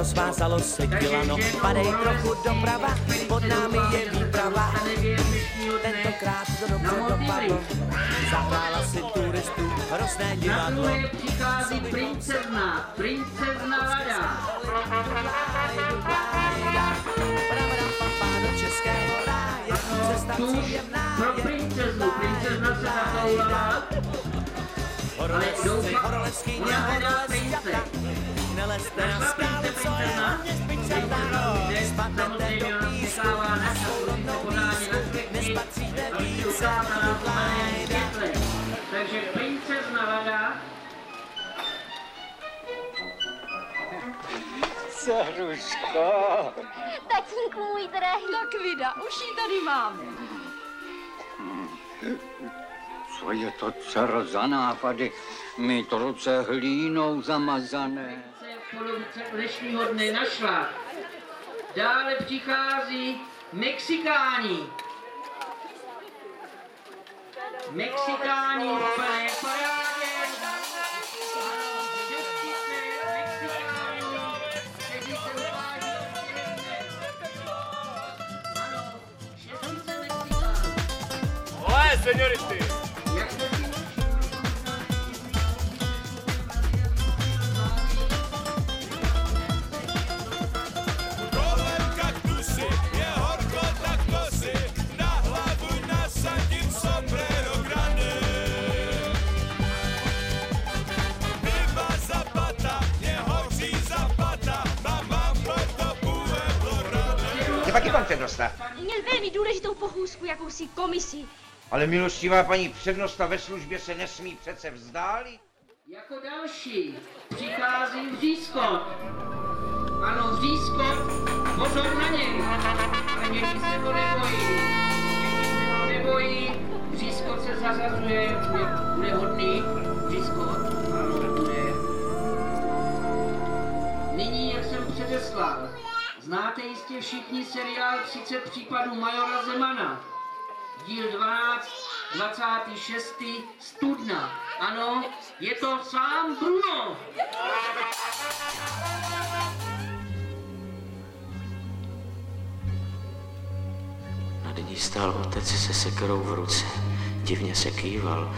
rozvázalo se dělano, padej trochu doprava, pod námi je výprava. Tentokrát to dobře dopadlo, zahrála si turistů hrozné divadlo. Na druhé přichází princezna Lada. Do českého ráje, cesta příjemná pro princeznu, princezna se zatoulala, ale doufám, ona hledá prince. nelezte na skály, co je na mě špičatá, spadnete do písku, na sourodnou písku, nespatříte více, takže princezna Lada. Caruško. Tatínku můj drahý. Tak vida, už ji tady máme. Co je to, dcero, za nápady? My to ruce hlínou zamazané. Polovice dnešního dne našla. Dále přichází Mexikáni. Mexikáni v plné parádě. Olé, seniority! Kolem kaktusy je horko, tak to si na hlavu nasadím sombrero grande. Viva Zapata, mě hoří Zapata, mám proto pueblo rade. Je taky pan přednosta. Měl velmi důležitou pochůzku, jakousi komisi. Ale milostivá paní přednosta ve službě se nesmí přece vzdálit. Jako další přichází Vřískot. Ano, Vřískot, pozor na něj. A děti se ho nebojí. Děti se ho nebojí. Vřískot se zařazuje, bude hodný. Vřískot, ano, bude. Nyní, jak jsem předeslal, znáte jistě všichni seriál 30 případů majora Zemana. Díl 12, 26. studna. Ano, je to sám Bruno. Nad ní stál otec se sekerou v ruce. Divně se kýval.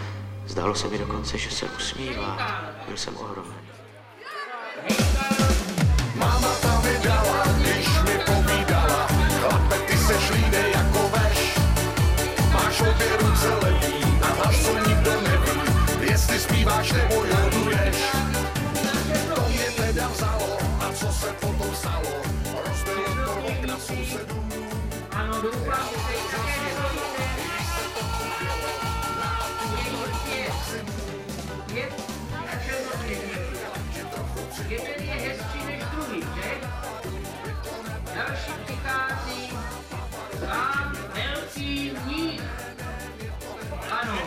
Zdálo se mi dokonce, že se usmívá. Byl jsem ohromen. Máma tam mi dala, když mi povídala, chlape, ty seš línej jako veš. Máš obě ruce levý a hlas, co nikdo neví, jestli zpíváš nebo joduješ. To mě teda vzalo a co se potom stalo, rozbilo to okna sousedů. Ano, doufám, že se jich také nevolíte. Jeden je hezčí než druhý, že? Další přichází sám velký mních. Ano.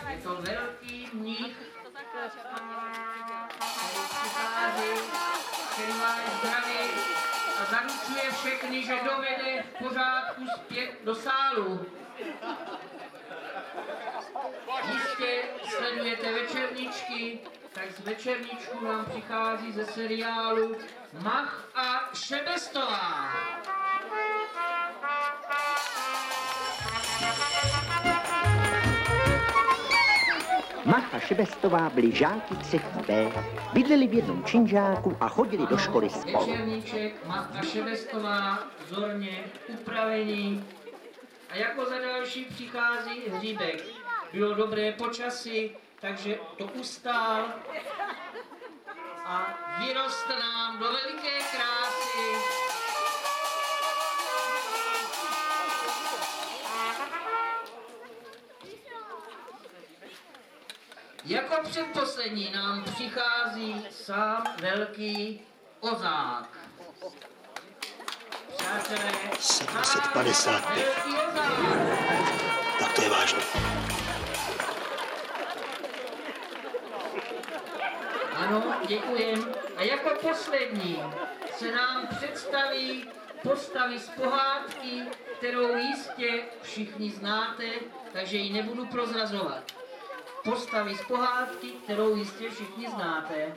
Je to velký mních, který přichází, který má zdraví a zaručuje všechny, že dovede v pořádku zpět do sálu. Jistě sledujete večerničky, tak z večerničku nám přichází ze seriálu Mach a Šebestová. Mach a Šebestová byli žáky 3. B, bydleli v jednom činžáku a chodili do školy spolu. Večerníček Mach a Šebestová, vzorně upravení. A jako za další přichází Hříbek. Bylo dobré počasí, takže to ustál a vyrost nám do veliké krásy. Jako předposlední nám přichází sám velký Ozák. Přátelé, 750. velký Ozák. Tak to je vážné. Ano, děkujem. A jako poslední se nám představí postavy z pohádky, kterou jistě všichni znáte, takže ji nebudu prozrazovat. Postavy z pohádky, kterou jistě všichni znáte.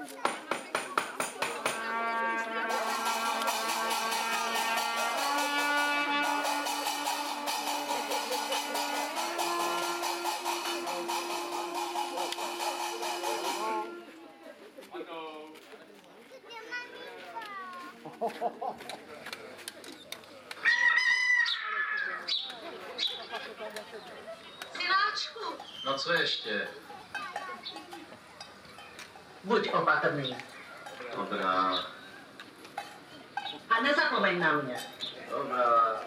Synáčku. No co ještě? Buď opatrný. Dobrá. A nezapomeň na mě. Dobrá.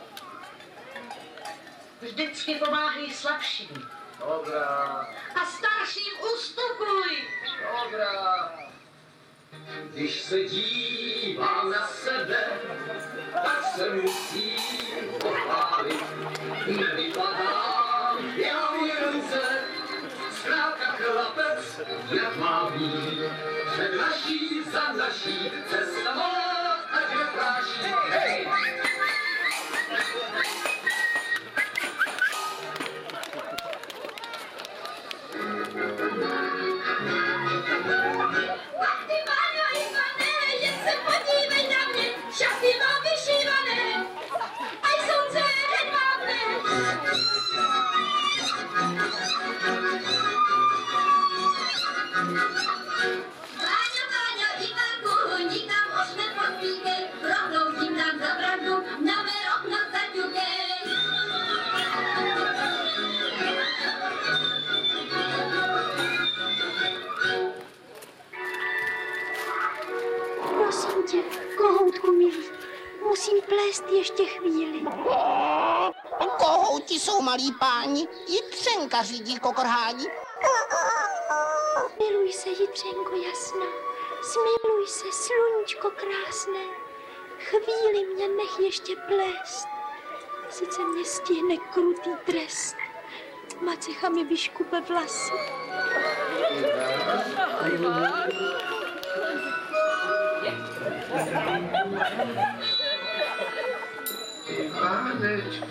Vždycky pomáhej slabším. Dobrá. A starším ustupuj. Dobrá. Když se dívám na sebe, tak se musím pochválit. Nevypadám, já ruce, zkrátka chlapec, jak má být. Před naší, za naší, cesta má, ať nepráší. Hej! Šaty mám vyšívané, a jsou celé hedvábné. Váňo, Váňo, Ivanku, nikam už nepodpíkej, rovnou tím dám za brandu, na mé okno zaťukej. Prosím tě, kohoutku milý, musím plést ještě chvíli. Kohouti jsou malí páni, Jitřenka řídí kokorhání. Miluj se, Jitřenko jasná, smiluj se, sluníčko krásné. Chvíli mě nech ještě plést, sice mě stihne krutý trest. Macecha mi vyškupe vlasy. Ivánečku.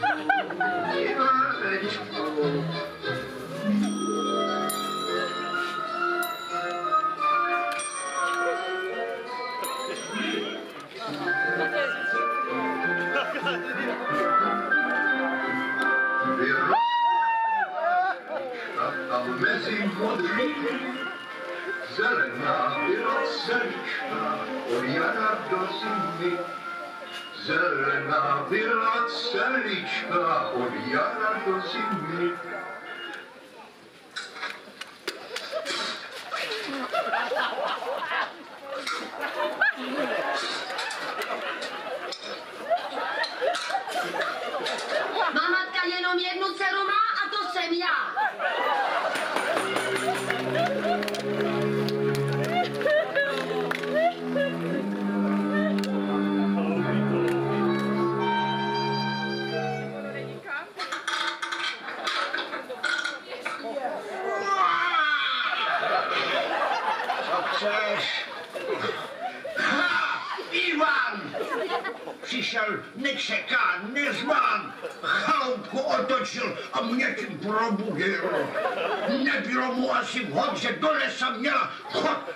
A mezi modrý zelená byla celička od jara do zimy. Zelená byla celička od jara do zimy. Mamatka jenom jednu dceru má a to jsem já. Ivan! Přišel nečekán, nezván, chaloupku otočil a mě tím probudil. Nebylo mu asi vhod, že do lesa měla chod.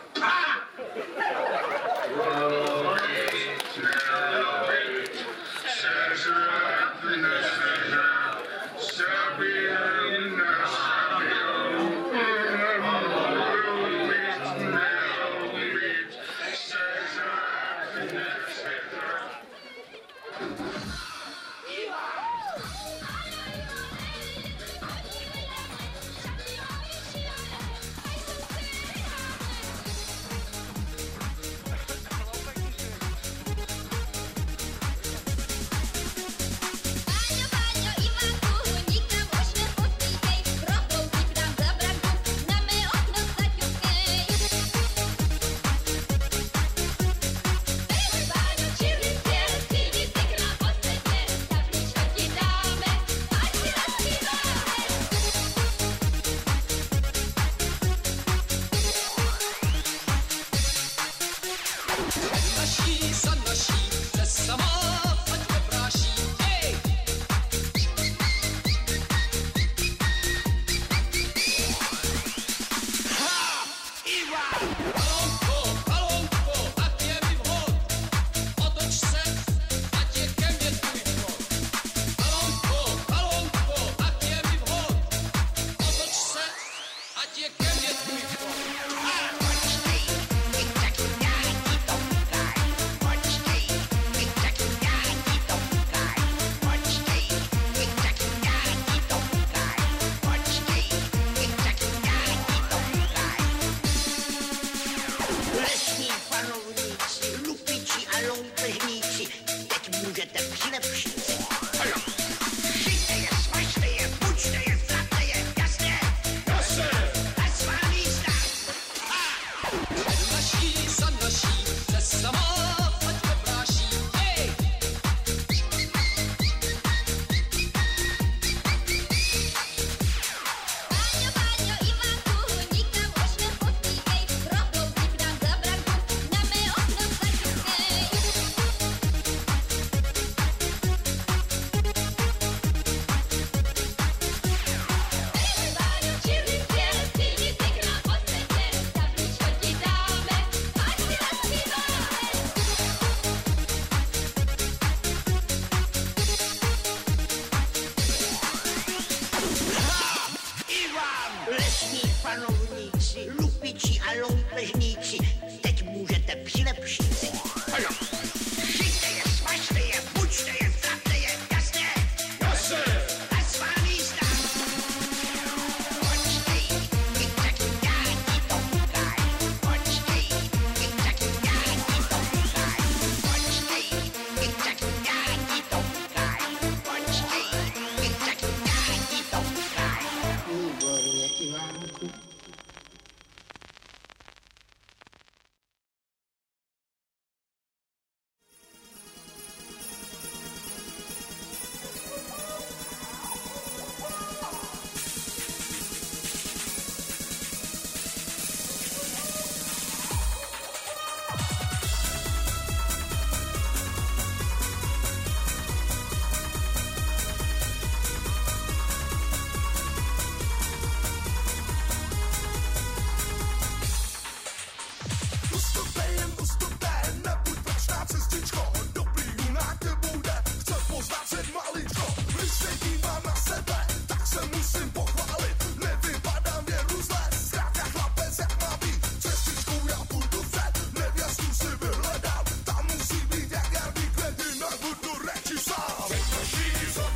sestřičko, dobrý junák bude, chce poznat svět maličko. Když se dívám na sebe, tak se musím pochválit, nevypadám věru zle, zkrátka chlapec jak má být, sestřičkou já půjdu před, nevěstu si vyhledám, tam musí být jak jarný květ, jinak budu reči sám. Před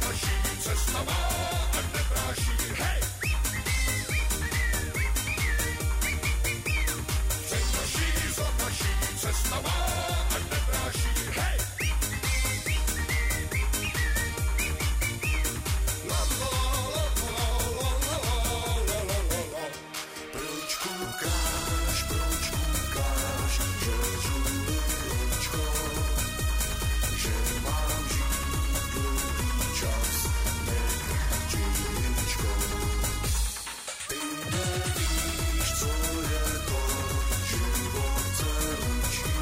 naší cesta má, ať nepráší, hej! Před naší cesta má, ať nepráší, hej! Proč koukáš, že žlučko, že mám žít dlouhý čas, nekratičko. Ty nevíš, co je to, život celčí,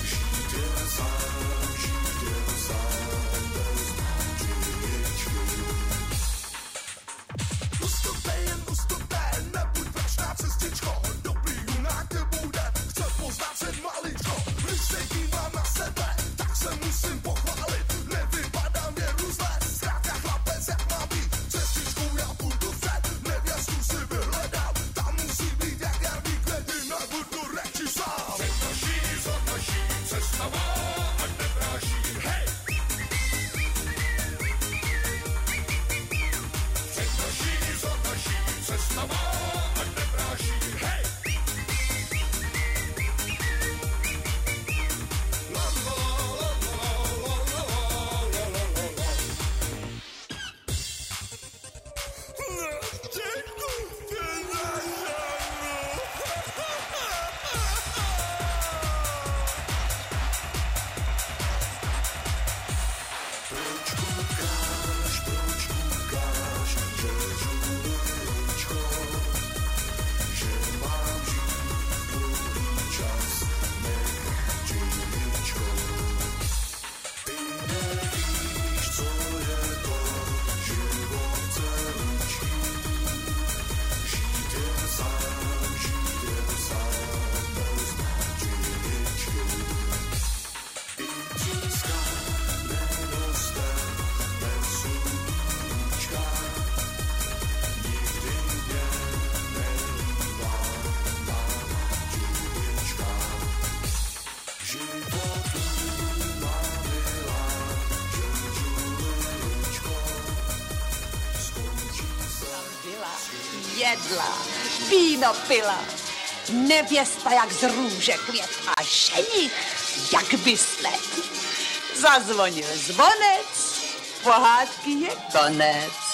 žít jen sám, bez naděječky. Ustupte, nebuď prašná cestičko, dobrý junák bude, chce poznat svět maličko. Když se dívám na sebe, tak se musím pochválit, nevypadám věru zle, zkrátka chlapec jak má být, cestičkou já půjdu před, nevěstu si vyhledám, tam musí být jak jarný květ, jinak budu reči sám. Před naší cesta má, ať nepráší, hej! Před naší cesta má, ať nepráší, hej! Proč koukáš, že žlučko, že mám žít dlouhý čas, nekratičko. Ty nevíš, co je to, život celčí, žít jen sám, bez naděječky. I tíska neroste bez sluníčka, nikdy mě nelívá na naděječka. Životu má milá, že žlučko, skončí se. Byla, jedla, víno pila, nevěsta jak z růže květ a ženich jak byslet. Zazvonil zvonec, pohádky je konec.